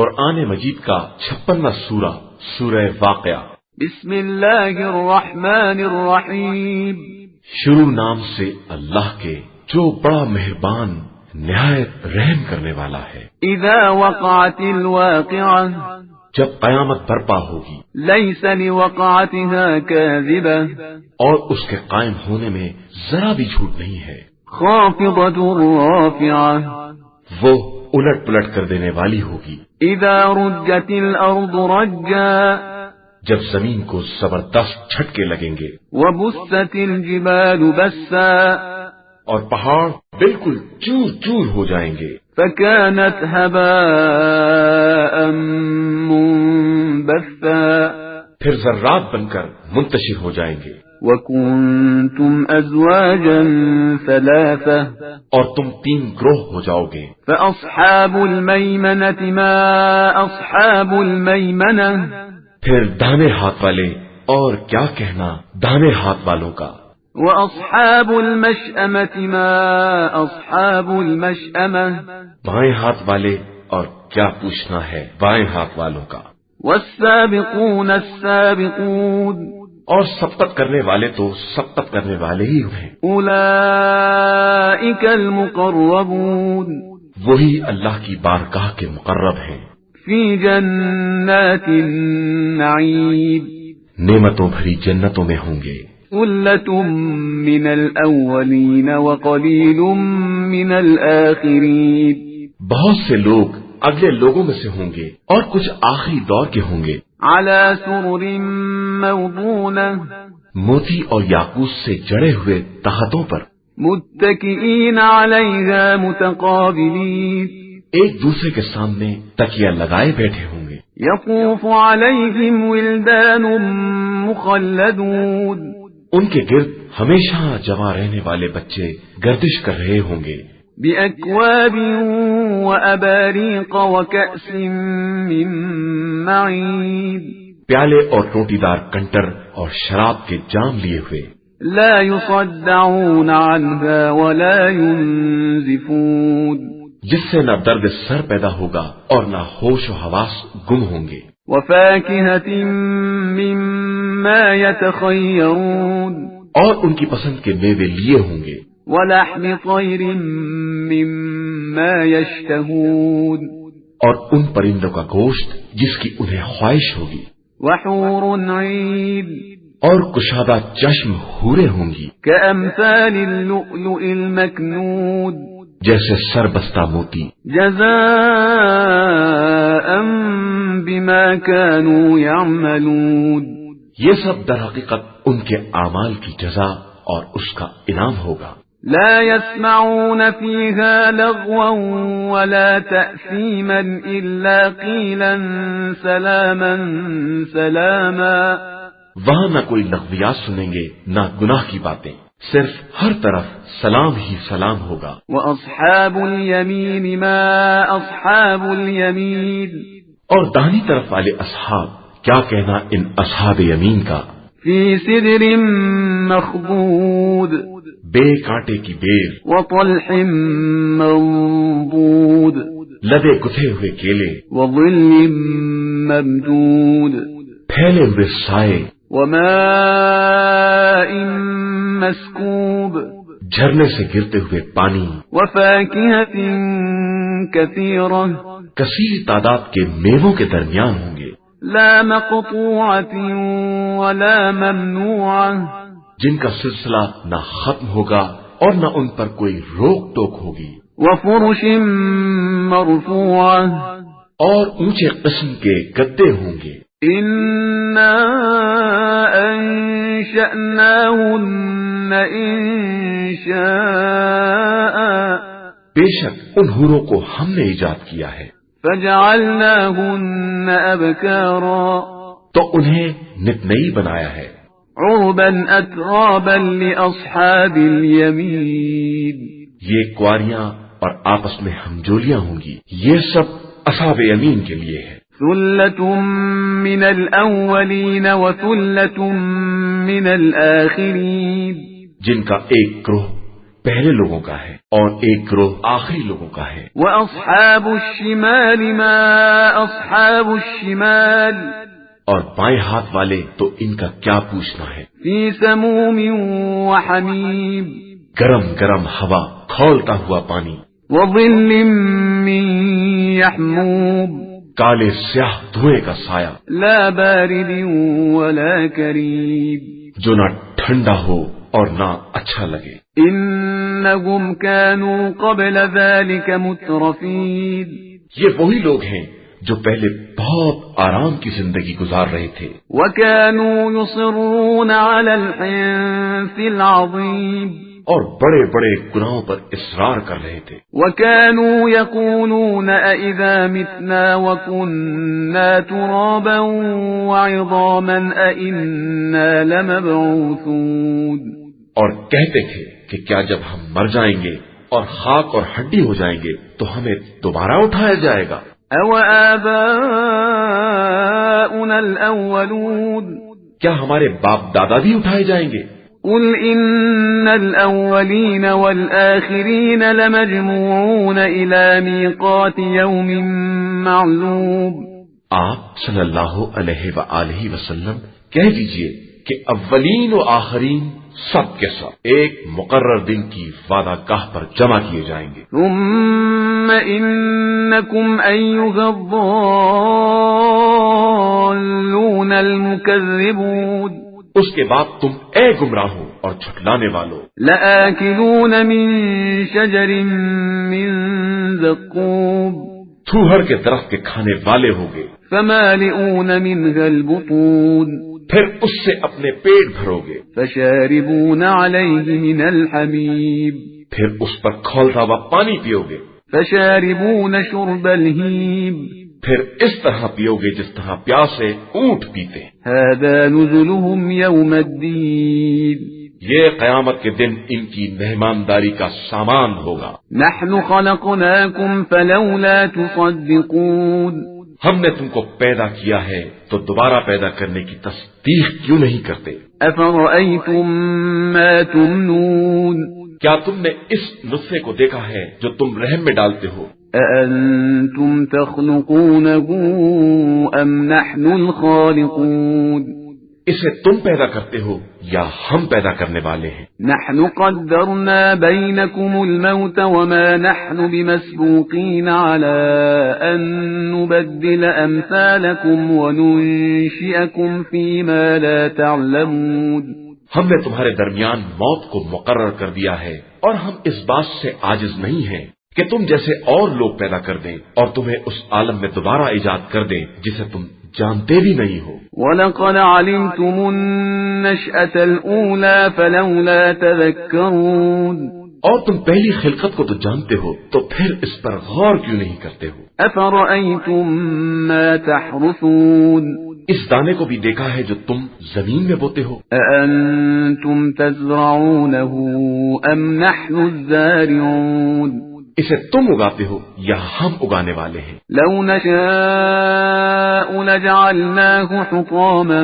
قرآن مجید کا 56واں سورہ سورہ واقعہ۔ بسم اللہ الرحمن الرحیم۔ شروع نام سے اللہ کے جو بڑا مہربان نہایت رحم کرنے والا ہے۔ اذا وقعت الواقعہ، جب قیامت برپا ہوگی، لیس لوقعتها کاذبہ، اور اس کے قائم ہونے میں ذرا بھی جھوٹ نہیں ہے۔ خافضۃ رافعہ، وہ الٹ پلٹ کر دینے والی ہوگی۔ اذا رجت الارض رجا، جب زمین کو زبردست جھٹکے لگیں گے۔ وبست الجبال بسا، اور پہاڑ بالکل چور چور ہو جائیں گے۔ فكانت هباء منبثا، پھر ذرات بن کر منتشر ہو جائیں گے۔ وكنتم ازواجا ثلاثة، اور تم 3 گروہ ہو جاؤ گے۔ فاصحاب الميمنة ما اصحاب الميمنة، پھر دانے ہاتھ والے، اور کیا کہنا دانے ہاتھ والوں کا۔ واصحاب المشأمة ما اصحاب المشأمة، بائیں ہاتھ والے، اور کیا پوچھنا ہے بائیں ہاتھ والوں کا۔ والسابقون السابقون، اور سبقت کرنے والے تو سبقت کرنے والے ہی ہیں۔ اولئک المقربون، وہی اللہ کی بارگاہ کے مقرب ہیں۔ فی جنات النعیم، نعمتوں بھری جنتوں میں ہوں گے۔ ثلۃ من الاولین وقلیل من الآخرین، بہت سے لوگ اگلے لوگوں میں سے ہوں گے، اور کچھ آخری دور کے ہوں گے۔ علی سرر موضونہ، موتی اور یاقوت سے جڑے ہوئے تختوں پر، متکئین علیہا متقابلین، ایک دوسرے کے سامنے تکیہ لگائے بیٹھے ہوں گے۔ یطوف علیہم ولدان مخلدون، ان کے گرد ہمیشہ جمع رہنے والے بچے گردش کر رہے ہوں گے۔ بأکواب وأباریق وکأس من معین، پیالے اور روٹی دار کنٹر اور شراب کے جام لیے ہوئے۔ لا يصدعون عنها ولا ينزفون، جس سے نہ درد سر پیدا ہوگا اور نہ ہوش و حواس گم ہوں گے۔ وفاکہۃ مما یتخیرون، اور ان کی پسند کے میوے لیے ہوں گے۔ ولحم طیر مما یشتہون، اور ان پرندوں کا گوشت جس کی انہیں خواہش ہوگی۔ وحور عین، اور کشادہ چشم حوریں ہوں گی، کامثال اللؤلؤ المکنون، جیسے سر بستہ موتی۔ جزاء بما كانوا يعملون، یہ سب در حقیقت ان کے اعمال کی جزا اور اس کا انعام ہوگا۔ لا يسمعون فيها لغوا ولا تأثيما إلا قيلا سلاما سلاما، وہاں نہ کوئی لغویات سنیں گے نہ گناہ کی باتیں، صرف ہر طرف سلام ہی سلام ہوگا۔ وأصحاب اليمين ما أصحاب اليمين، اور داہنی طرف والے اصحاب، کیا کہنا ان اصحاب یمین کا۔ في سدر مخضود، بے کانٹے کی بیر، وطلح منضود، لدے گتھے ہوئے کیلے، وظل ممدود، پھیلے ہوئے سائے، وماء مسکوب، جھرنے سے گرتے ہوئے پانی، وفاکہۃ کثیرہ، کثیر تعداد کے میووں کے درمیان ہوں گے۔ لا مقطوعۃ ولا ممنوعہ، جن کا سلسلہ نہ ختم ہوگا اور نہ ان پر کوئی روک ٹوک ہوگی۔ وفرش مرفوعہ، اور اونچے قسم کے گدے ہوں گے۔ انا انشأناہن انشاء، بے شک ان حوروں کو ہم نے ایجاد کیا ہے۔ فجعلناہن ابکارا، تو انہیں نت نئی بنایا ہے۔ عربا اترابا لاصحاب الیمین، یہ کواریاں اور آپس میں ہمجولیاں ہوں گی، یہ سب اصحاب یمین کے لیے ہے۔ ثلۃ من الاولین وثلۃ من الآخرین، جن کا ایک گروہ پہلے لوگوں کا ہے اور ایک گروہ آخری لوگوں کا ہے۔ وَأَصْحَابُ الشِّمَالِ مَا أَصْحَابُ الشِّمَالِ اور بائیں ہاتھ والے تو ان کا کیا پوچھنا ہے، فِي سَمُومٍ وَحَمِيمٍ گرم گرم ہوا، کھولتا ہوا پانی، وَظِلٍّ مِّن يَحْمُومٍ کالے سیاہ دھوئے کا سایہ، لا بارد ولا کریم، جو نہ ٹھنڈا ہو اور نہ اچھا لگے۔ انہم كانوا قبل ذلك مترفین، یہ وہی لوگ ہیں جو پہلے بہت آرام کی زندگی گزار رہے تھے، وكانوا يصرون على الحنث العظیم، اور بڑے بڑے گناہوں پر اصرار کر رہے تھے، وكانوا يقولون أئذا متنا وكنا ترابا وعظاما أئنا لمبعوثون، اور کہتے تھے کہ کیا جب ہم مر جائیں گے اور خاک اور ہڈی ہو جائیں گے تو ہمیں دوبارہ اٹھایا جائے گا؟ أَوَآبَاؤُنَا الْأَوَّلُونَ کیا ہمارے باپ دادا بھی اٹھائے جائیں گے؟ قُلْ إِنَّ الْأَوَّلِينَ وَالْآخِرِينَ لَمَجْمُوعُونَ إِلَى مِيقَاتِ يَوْمٍ مَّعْلُومٍ، آپ صلی اللہ علیہ وآلہ وسلم کہہ دیجئے کہ اولین و آخرین سب کے سب ایک مقرر دن کی وعدہ گاہ پر جمع کیے جائیں گے۔ ثم إنكم أيها الضالون المكذبون، اس کے بعد تم اے گمراہوں اور جھٹلانے والوں لآكلون من شجر من زقوم، تھوہر کے درخت کے کھانے والے ہوگے، فمالئون منها البطون، پھر اس سے اپنے پیٹ بھرو گے، فشاربون عليه من الحميم، پھر اس پر کھولتا ہوا پانی پیو گے، فشاربون شرب الهيم، پھر اس طرح پیو گے جس طرح پیاسے اونٹ پیتے۔ هذا نزلهم يوم الدين، یہ قیامت کے دن ان کی مہمانداری کا سامان ہوگا۔ نحن خلقناكم فلولا تصدقون، ہم نے تم کو پیدا کیا ہے تو دوبارہ پیدا کرنے کی تصدیق کیوں نہیں کرتے؟ افرأيتم ما تمنون، کیا تم نے اس نطفے کو دیکھا ہے جو تم رحم میں ڈالتے ہو؟ أأنتم تخلقونه أم نحن الخالقون، اسے تم پیدا کرتے ہو یا ہم پیدا کرنے والے ہیں؟ نحن قدرنا بينكم الموت وما نحن بمسبوقين على أن نبدل أمثالكم وننشئكم فيما لا تعلمون، ہم نے تمہارے درمیان موت کو مقرر کر دیا ہے اور ہم اس بات سے عاجز نہیں ہیں کہ تم جیسے اور لوگ پیدا کر دیں اور تمہیں اس عالم میں دوبارہ ایجاد کر دیں جسے تم جانتے بھی نہیں ہو۔ وَلَقَدْ عَلِمْتُمُ النَّشْأَةَ الْأُولَى فَلَوْلَا تَذَكَّرُونَ، اور تم پہلی خلقت کو تو جانتے ہو تو پھر اس پر غور کیوں نہیں کرتے ہو؟ أَفَرَأَيْتُم مَّا تَحْرُثُونَ، اس دانے کو بھی دیکھا ہے جو تم زمین میں بوتے ہو؟ أَأَنتُمْ تَزْرَعُونَهُ أَمْ نَحْنُ الزَّارِعُونَ، اسے تم اگاتے ہو یا ہم اگانے والے ہیں؟ لَوْ نَشَاءُ لَجَعَلْنَاهُ حُطَامًا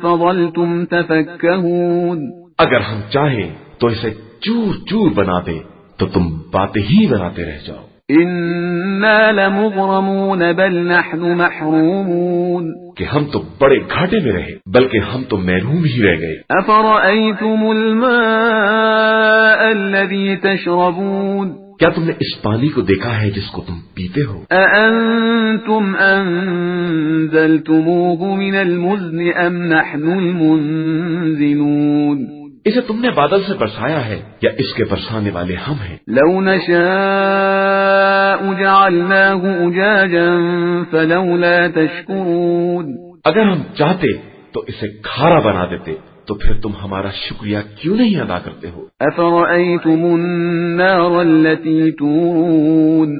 فَظَلْتُمْ تَفَكَّهُونَ، اگر ہم چاہیں تو اسے چور چور بنا دیں تو تم باتیں ہی بناتے رہ جاؤ۔ إِنَّا لَمُغْرَمُونَ بَلْ نَحْنُ مَحْرُومُونَ، کہ ہم تو بڑے گھاٹے میں رہے بلکہ ہم تو محروم ہی رہ گئے۔ أَفَرَأَيْتُمُ الْمَاءَ الَّذِي تَشْرَبُونَ، کیا تم نے اس پانی کو دیکھا ہے جس کو تم پیتے ہو؟ أَأَنتُمْ أَنزَلْتُمُوهُ مِنَ الْمُزْنِ أَمْ نَحْنُ الْمُنزِلُونَ، اسے تم نے بادل سے برسایا ہے یا اس کے برسانے والے ہم ہیں؟ لَوْ نَشَاءُ جَعَلْنَاهُ أُجَاجًا فَلَوْلَا تَشْكُرُونَ، اگر ہم چاہتے تو اسے کھارا بنا دیتے تو پھر تم ہمارا شکریہ کیوں نہیں ادا کرتے ہو؟ أَفَرَأَيْتُمُ النَّارَ الَّتِي تُورُونَ،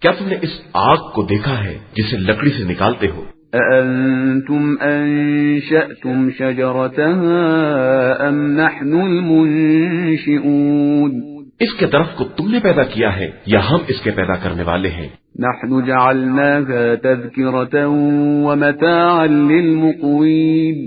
کیا تم نے اس آگ کو دیکھا ہے جسے لکڑی سے نکالتے ہو؟ أَأَنتُمْ أَنشَأْتُمْ شَجَرَتَهَا أَمْ نَحْنُ الْمُنشِئُونَ، اس کے درخت کو تم نے پیدا کیا ہے یا ہم اس کے پیدا کرنے والے ہیں؟ نحن جعلناها تذكرة ومتاعا للمقوين،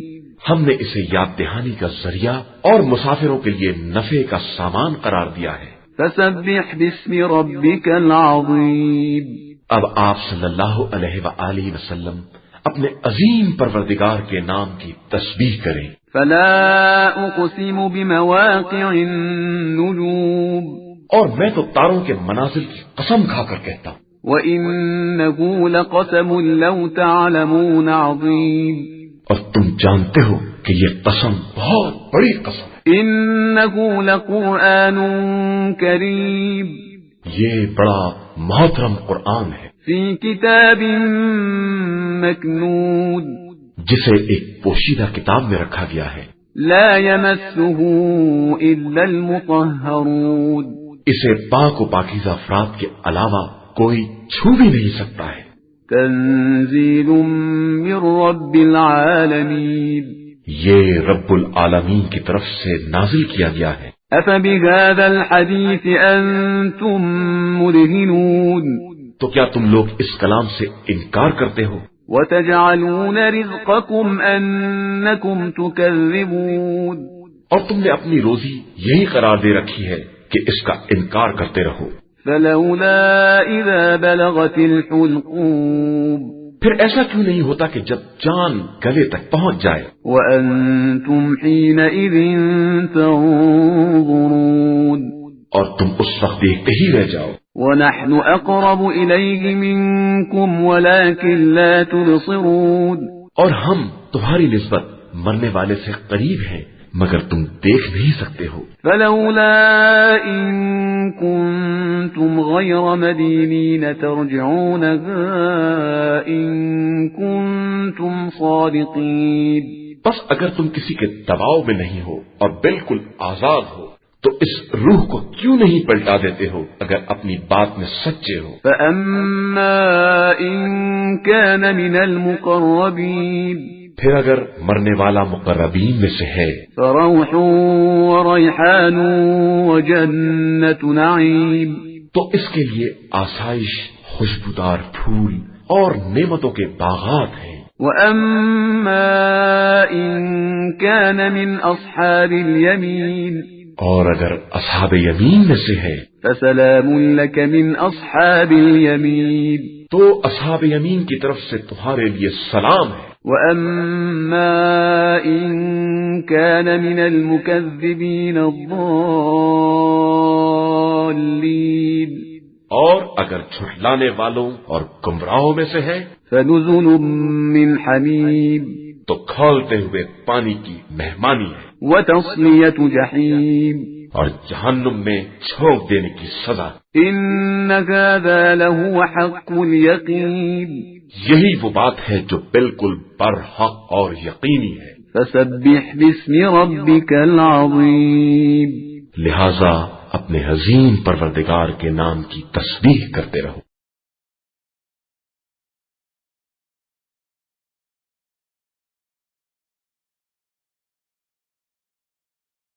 ہم نے اسے یاد دہانی کا ذریعہ اور مسافروں کے لیے نفع کا سامان قرار دیا ہے۔ فسبح باسم ربك العظیم۔ اب آپ صلی اللہ علیہ وآلہ وسلم اپنے عظیم پروردگار کے نام کی تسبیح کریں۔ فلا اقسم بمواقع النجوم، اور میں تو تاروں کے منازل کی قسم کھا کر کہتا ہوں۔ وَإِنَّهُ لَقَسَمٌ لَوْ تَعْلَمُونَ عَظِيمٌ، اور تم جانتے ہو کہ یہ قسم بہت بڑی قسم ہے۔ إِنَّهُ لَقُرْآنٌ كَرِيمٌ، یہ بڑا محترم قرآن ہے، فِي كِتَابٍ مَكْنُونٍ، جسے ایک پوشیدہ کتاب میں رکھا گیا ہے۔ لا يمسه إلا المطهرون، اسے پاک و پاکیزہ افراد کے علاوہ کوئی چھو بھی نہیں سکتا ہے۔ تنزیل من رب العالمین، یہ رب العالمین کی طرف سے نازل کیا گیا ہے۔ افبهذا الحدیث انتم مدہنون، تو کیا تم لوگ اس کلام سے انکار کرتے ہو؟ وتجعلون رزقكم انکم تکذبون، اور تم نے اپنی روزی یہی قرار دے رکھی ہے کہ اس کا انکار کرتے رہو۔ فلولا اذا بلغت الحلقوم، پھر ایسا کیوں نہیں ہوتا کہ جب جان گلے تک پہنچ جائے؟ وانتم حينئذ تنظرون، اور تم اس وقت دیکھتے ہی رہ جاؤ۔ ونحن اقرب الیہ منکم ولکن لا تبصرون، اور ہم تمہاری نسبت مرنے والے سے قریب ہیں مگر تم دیکھ نہیں سکتے ہو۔ فلولا ان کنتم غیر مدینین ترجعونها ان کنتم صادقین، بس اگر تم کسی کے دباؤ میں نہیں ہو اور بالکل آزاد ہو تو اس روح کو کیوں نہیں پلٹا دیتے ہو اگر اپنی بات میں سچے ہو۔ فاما ان کان من المقربین، پھر اگر مرنے والا مقربین میں سے ہے فروح وریحان وجنت نعیم، تو اس کے لیے آسائش، خوشبودار پھول اور نعمتوں کے باغات ہیں۔ واما ان کان من اصحاب الیمین، اور اگر اصحاب یمین میں سے ہے فسلام لک من اصحاب الیمین، تو اصحاب یمین کی طرف سے تمہارے لیے سلام ہے۔ وَأَمَّا إِن كَانَ مِنَ الْمُكَذِّبِينَ الضَّالِّينَ، اور اگر جھٹلانے والوں اور گمراہوں میں سے ہے فَنُزُلٌ مِّنْ حَمِيمٍ، تو کھولتے ہوئے پانی کی مہمانی ہے۔ وَتَصْلِيَةُ جَحِيمٍ، اور جہنم میں چھونک دینے کی سزا۔ إِنَّ هَذَا لَهُوَ حَقُّ الْيَقِينِ، یہی وہ بات ہے جو بالکل برحق اور یقینی ہے۔ فَسَبِّحْ بِاسْمِ رَبِّكَ الْعَظِيمِ، لہذا اپنے عظیم پروردگار کے نام کی تسبیح کرتے رہو۔